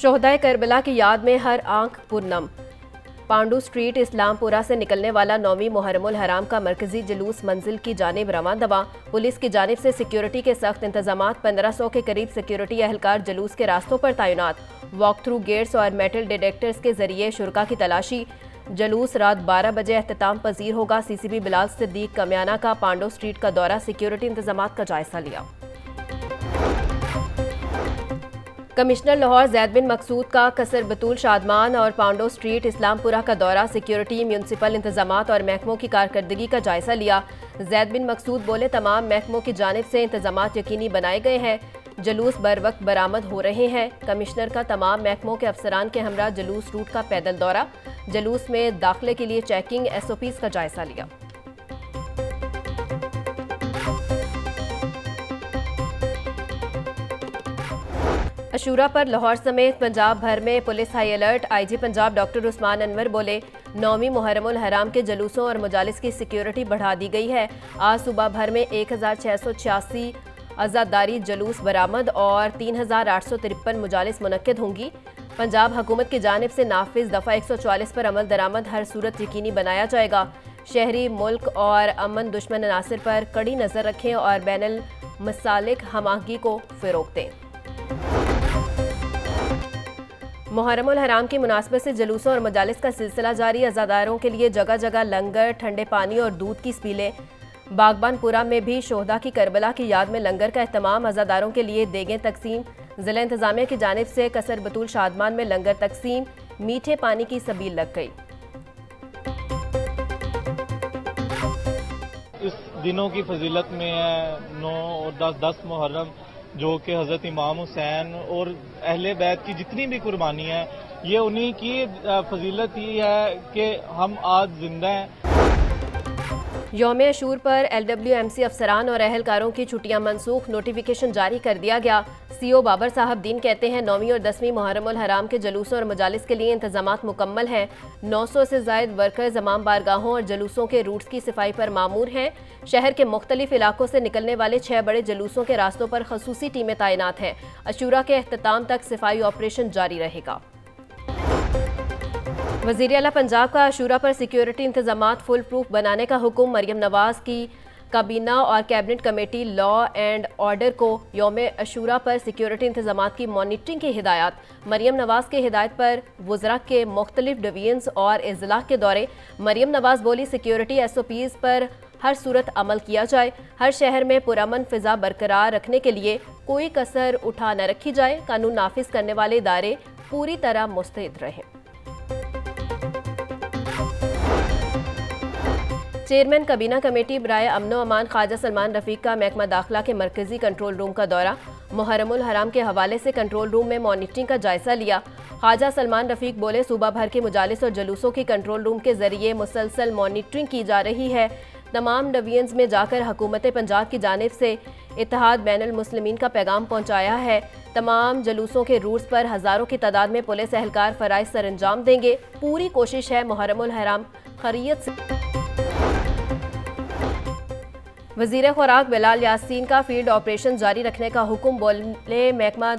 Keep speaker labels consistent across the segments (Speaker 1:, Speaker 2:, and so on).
Speaker 1: शोहदाए Karbala की याद में हर आंख पुरनम। पांडू स्ट्रीट इस्लामपुरा से निकलने वाला 9वीं मुहर्रमुल हराम का मरकजी जुलूस मंजिल की जानिब रवां दवा। पुलिस की जानिब से सिक्योरिटी के सख्त इंतजाम, 1500 के करीब सिक्योरिटी एहलकार जुलूस के रास्तों पर तैनात। वॉक थ्रू गेट्स और मेटल डिटेक्टर्स के जरिए शुरका की तलाशी। जुलूस रात 12 बजे अख्ताम पजीर होगा। CCP बिलाल सिद्दीक कमियाना का पांडू स्ट्रीट का दौरा, सिक्योरिटी इंतजाम का जायजा लिया। कमिश्नर लाहौर जैद बिन मकसूद का कसर बतूल शादमान और पांडो स्ट्रीट इस्लामपुरा का दौरा, सिक्योरिटी, म्यूनसिपल इंतजामात और महकमों की कारकर्दगी का जायजा लिया। जैद बिन मकसूद बोले, तमाम महकमों की जानिब से इंतजामात यकीनी बनाए गए हैं, जुलूस बर वक्त बरामद हो रहे हैं। कमिश्नर का तमाम महकमों के अफसरान के हमरा जुलूस रूट का पैदल दौरा, जुलूस में दाखिले के लिए चेकिंग, SOPs का जायजा लिया। अशूरा पर लाहौर समेत पंजाब भर में police high alert. IG Punjab doctor Usman Anwar बोले, 9वीं मुहर्रमुल हराम के जुलूसों और मजालिस की सिक्योरिटी बढ़ा दी गई है। आज सुबह भर में 1686 आज़ादारी जुलूस बरामद और 3853 मुजालिस मुनक्किद होंगी। पंजाब हुकूमत की जानिब से नाफिज दफ़ा 144 पर अमल दरामद हर सूरत यकीनी बनाया जाएगा। शहरी मुल्क और अमन दुश्मन अनासर पर कड़ी नज़र रखें और बैनुल मसालिक हमाहंगी को फ़रोग़ दें। मुहर्रमुल हराम की मुनासबत से जुलूसों और मजालिस का सिलसिला जारी। अज़ादारों के लिए जगह जगह लंगर, ठंडे पानी और दूध की स्पीलें। बागबानपुरा में भी शोहदा की करबला की याद में लंगर का एहतमाम, अज़ादारों के लिए देगें तकसीम। ज़िला इंतज़ामिया की जानिब से कसर बतूल शादमान में लंगर तकसीम, मीठे पानी की सबील लग गई।
Speaker 2: इस दिनों की फजीलत में है 9 और 10 मुहर्रम, जो कि हज़रत इमाम हुसैन और अहले बैत की जितनी भी कुर्बानी है, ये उन्हीं की फजीलत ही है कि हम आज जिंदा हैं।
Speaker 1: यौम अशूर पर LWMC अफसरान और अहलकारों की छुट्टियां मनसूख, नोटिफिकेशन जारी कर दिया गया। CO बाबर साहब दीन कहते हैं, 9वीं और 10वीं मुहर्रमुल हराम के जुलूसों और मजालिस के लिए इंतजामात मुकम्मल हैं। 900 से ज़ायद वर्कर्स तमाम बारगाहों और जुलूसों के रूट्स की सफाई पर मामूर हैं। शहर के मुख्तलिफ इलाकों से निकलने वाले 6 बड़े जुलूसों के रास्तों पर खसूसी टीमें तैनात हैं। अशूरा के अख्ताम तक सफाई ऑपरेशन जारी रहेगा। वज़ीर आला पंजाब का अशूरा पर सिक्योरिटी इंतजामात फुल प्रूफ बनाने का हुक्म। मरियम नवाज की काबीना और cabinet committee law and order को यौम अशूरा पर सिक्योरिटी इंतजामात की मॉनिटरिंग की हिदायत। मरियम नवाज के हिदायत पर वज़रा के मुख्तलिफ डिवीजन्स और अजला के दौरे। मरियम नवाज बोली, सिक्योरिटी SOPs पर हर सूरत अमल किया जाए। हर शहर में पुरअमन फिजा बरकरार रखने के लिए कोई कसर उठा न रखी जाए। कानून नाफिज करने वाले इदारे पूरी तरह मुस्तैद रहें। चेयरमैन काबीना कमेटी बराए अमनो अमान ख्वाजा सलमान रफीक का महकमा दाखिला के मरकजी कंट्रोल रूम का दौरा। मुहर्रमुल हराम के हवाले से कंट्रोल रूम में मॉनिटरिंग का जायजा लिया। ख्वाजा सलमान रफीक बोले, सूबा भर के मुजालिस और जुलूसों की कंट्रोल रूम के जरिए मुसलसल मॉनिटरिंग की जा रही है। तमाम डिवीजन्स में जाकर हुकूमत पंजाब की जानिब से इत्तेहाद बैनुल मुस्लिमीन का पैगाम पहुँचाया है। तमाम जुलूसों के रूट्स पर हज़ारों की तादाद में पुलिस एहलकार फ़राइज़ सर अंजाम देंगे। पूरी कोशिश है मुहर्रमुल हराम खैरियत से। वज़ीर खुराक बिलाल यासीन का फील्ड ऑपरेशन जारी रखने का हुक्म। बोले, महकमा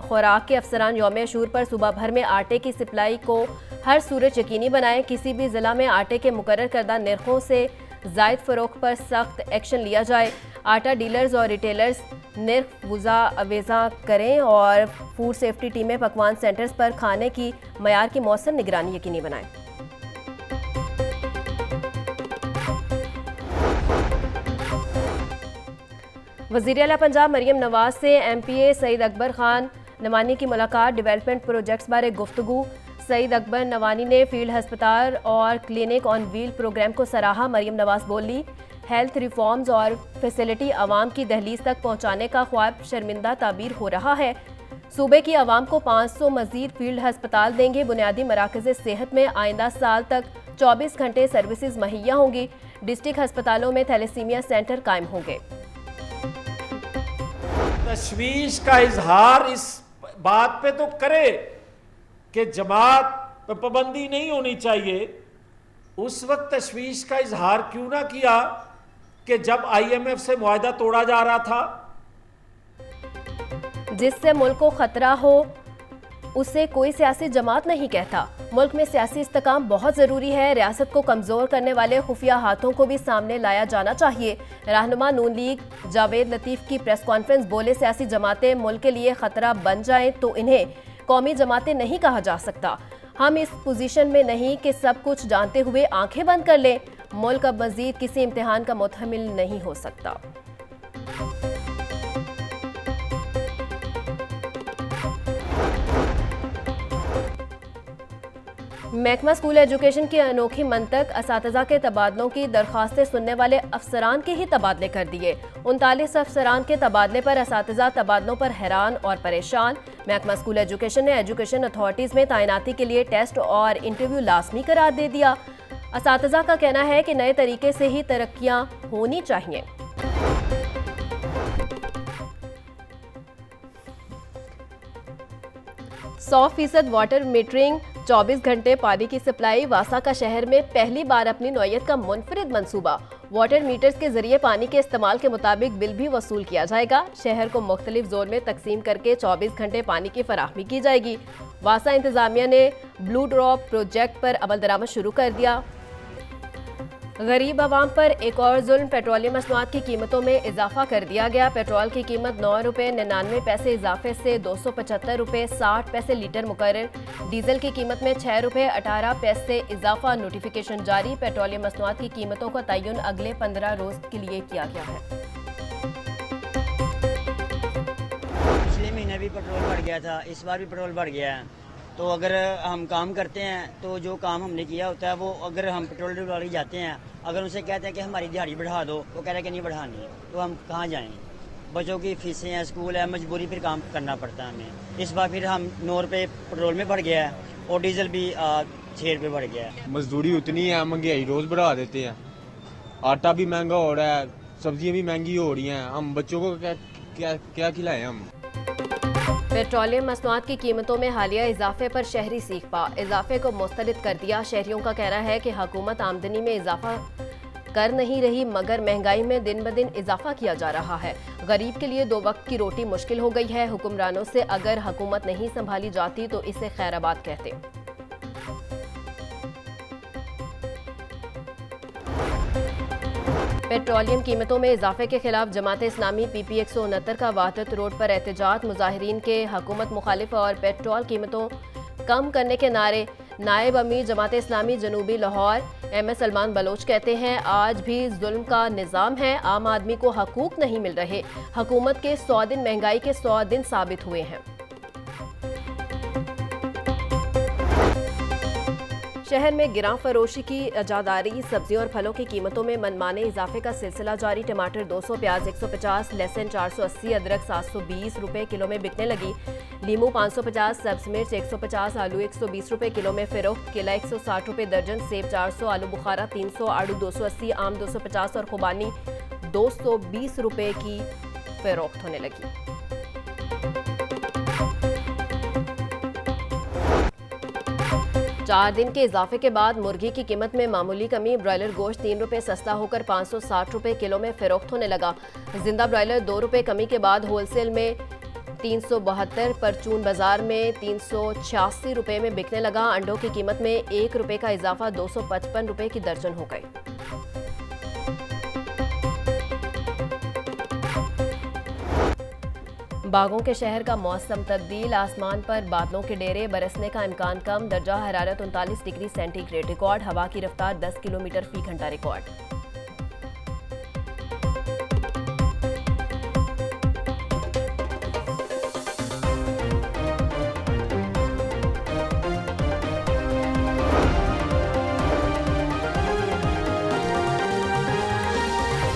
Speaker 1: खुराक के अफसरान यौम अशूर पर सूबा भर में आटे की सप्लाई को हर सूरत यकीनी बनाएं। किसी भी ज़िला में आटे के मुकर्रर करदा निर्खों से ज़ायद फ़रोख्त पर सख्त एक्शन लिया जाए। आटा डीलर्स और रिटेलर्स निर्ख वज़ा अवेज़ा करें और फूड सेफ्टी टीमें पकवान सेंटर्स पर खाने की मयार की मौसम निगरानी यकीनी बनाएं। वज़ीर आला पंजाब मरियम नवाज से MPA सईद अकबर खान नवानी की मुलाकात। डेवलपमेंट प्रोजेक्ट्स बारे गुफ्तगू। सईद अकबर नवानी ने फील्ड हस्पताल और क्लिनिक ऑन व्हील प्रोग्राम को सराहा। मरियम नवाज बोली, हेल्थ रिफॉर्म्स और फैसिलिटी आवाम की दहलीज तक पहुँचाने का ख्वाब शर्मिंदा ताबीर हो रहा है। सूबे की आवाम को 500 मजीद फील्ड हस्पताल देंगे। बुनियादी मराकज़ सेहत में आइंदा साल तक 24 घंटे सर्विसेज मुहैया होंगी। डिस्ट्रिक्ट हस्पतालों में थैलेसीमिया सेंटर कायम होंगे।
Speaker 3: तशवीश का इजहार इस बात पे तो करे कि जमात पर पाबंदी नहीं होनी चाहिए, उस वक्त तशवीश का इजहार क्यों ना किया कि जब IMF से मुआहदा तोड़ा जा रहा था,
Speaker 1: जिससे मुल्क को खतरा हो। उसे कोई सियासी जमात नहीं कहता। मुल्क में सियासी इस्तेकाम बहुत जरूरी है। रियासत को कमजोर करने वाले खुफिया हाथों को भी सामने लाया जाना चाहिए। रहनुमा नून लीग जावेद लतीफ की प्रेस कॉन्फ्रेंस, बोले सियासी जमातें मुल्क के लिए खतरा बन जाएं तो इन्हें कौमी जमातें नहीं कहा जा सकता। हम इस पोजीशन में नहीं कि सब कुछ जानते हुए आंखें बंद कर लें। मुल्क अब मजीद किसी इम्तिहान का मुतहमिल नहीं हो सकता। महकमा स्कूल एजुकेशन की अनोखी मंतक, असातिज़ा के तबादलों की दरख्वास्तें सुनने वाले अफसरान के ही तबादले कर दिए। 39 अफसरान के तबादले पर असातिज़ा तबादलों पर हैरान और परेशान। महकमा स्कूल एजुकेशन ने एजुकेशन अथॉरिटीज़ में तैनाती के लिए टेस्ट और इंटरव्यू लाजमी करार दे दिया। असातिज़ा का कहना है कि नए तरीके से ही तरक्कियां होनी चाहिए। सौ फीसद वाटर मीटरिंग, 24 घंटे पानी की सप्लाई। वासा का शहर में पहली बार अपनी नौयत का मुनफरिद मंसूबा। वाटर मीटर्स के जरिए पानी के इस्तेमाल के मुताबिक बिल भी वसूल किया जाएगा। शहर को मुख्तलिफ जोन में तकसीम करके 24 घंटे पानी की फराहमी की जाएगी। वासा इंतजामिया ने ब्लू ड्रॉप प्रोजेक्ट पर अमल दरामद शुरू कर दिया। गरीब आवाम पर एक और जुल्म, पेट्रोलियम मसनूआत की कीमतों में इजाफा कर दिया गया। पेट्रोल की कीमत 9 रुपये 99 पैसे इजाफे से 275 रुपये 60 पैसे लीटर मुकर्रर। डीजल की कीमत में 6 रुपये 18 पैसे इजाफा। नोटिफिकेशन जारी। पेट्रोलियम मसनूआत की कीमतों का तयन अगले 15 रोज के लिए किया गया है।
Speaker 4: पिछले महीने भी पेट्रोल बढ़ गया था, इस बार भी पेट्रोल बढ़ गया है। तो अगर हम काम करते हैं तो जो काम हमने किया होता है वो, अगर हम पेट्रोल डलवाने जाते हैं, अगर उनसे कहते हैं कि हमारी दिहाड़ी बढ़ा दो, वो कह रहे हैं कि नहीं बढ़ानी, तो हम कहाँ जाएं? बच्चों की फीसें हैं, स्कूल है, मजबूरी फिर काम करना पड़ता है हमें। इस बार फिर हम 9 रुपये पेट्रोल में बढ़ गया है और डीजल भी 6 रुपये बढ़ गया है।
Speaker 5: मजदूरी उतनी है, महंगाई रोज बढ़ा देते हैं। आटा भी महंगा हो रहा है, सब्जियां भी महंगी हो रही हैं। हम बच्चों को क्या खिलाएं हम?
Speaker 1: पेट्रोलियम मसनूआत की कीमतों में हालिया इजाफे पर शहरी सीख पा इजाफे को मुस्तरद कर दिया। शहरियों का कहना है कि हुकूमत आमदनी में इजाफा कर नहीं रही, मगर महंगाई में दिन ब दिन इजाफा किया जा रहा है। गरीब के लिए 2 वक्त की रोटी मुश्किल हो गई है। हुक्मरानों से अगर हुकूमत नहीं संभाली जाती तो इसे खैराबाद कहते। पेट्रोलियम कीमतों में इजाफे के खिलाफ जमात इस्लामी PP 169 का वहादत रोड पर एहतजाज। मुजाहिरीन के हुकूमत मुखालिफ और पेट्रोल कीमतों कम करने के नारे। नायब अमीर जमात इस्लामी जनूबी लाहौर MS सलमान बलोच कहते हैं, आज भी जुल्म का निज़ाम है, आम आदमी को हकूक नहीं मिल रहे। हुकूमत के 100 दिन महंगाई के 100 दिन साबित हुए हैं। शहर में गिरां फरोशी की अजादारी। सब्जियों और फलों की कीमतों में मनमाने इजाफे का सिलसिला जारी। टमाटर 200, प्याज 150, लहसुन 480, अदरक 720 रुपए किलो में बिकने लगी। लीमू 550, सब्ज मिर्च 150, आलू 120 रुपए किलो में फरोख्त। केला 160 रुपए दर्जन, सेब 400, आलू बुखारा 300, आड़ू 280, आम 250 और खुबानी 220 रुपए की फरोख्त होने लगी। चार दिन के इजाफे के बाद मुर्गी की कीमत में मामूली कमी। ब्रॉयलर गोश्त 3 रुपये सस्ता होकर 560 रुपये किलो में फरोख्त होने लगा। जिंदा ब्रॉयलर 2 रुपये कमी के बाद होलसेल में 372, परचून बाजार में 386 रुपये में बिकने लगा। अंडों की कीमत में 1 रुपये का इजाफा 255 रुपये की दर्जन हो गई। बागों के शहर का मौसम तब्दील। आसमान पर बादलों के डेरे, बरसने का इम्कान कम। दर्जा हरारत 39 डिग्री सेंटीग्रेड रिकॉर्ड। हवा की रफ्तार 10 किलोमीटर फी घंटा रिकॉर्ड।